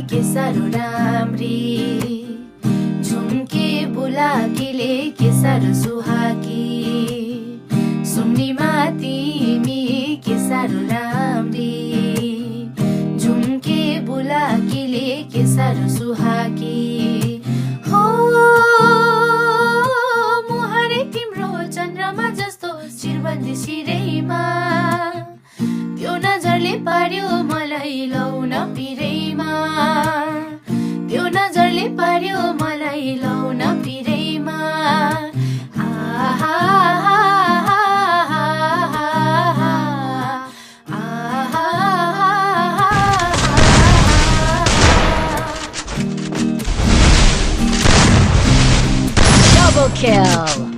के साह्रो राम्री, झुम्के बुलाकीले के साह्रो सुहाकी, सुम्निमा तिमी के साह्रो राम्री, झुम्के बुलाकीले के साह्रो सुहाकी। हो मुहारै तिम्रो चन्द्रमा जस्तो शिरबन्दी शिरैमा, त्यो नजरले पार्यो मलाई लाउन पिरैमा, त्यो नजरले पार्यो मलाई लाउन पिरैमा। Double kill.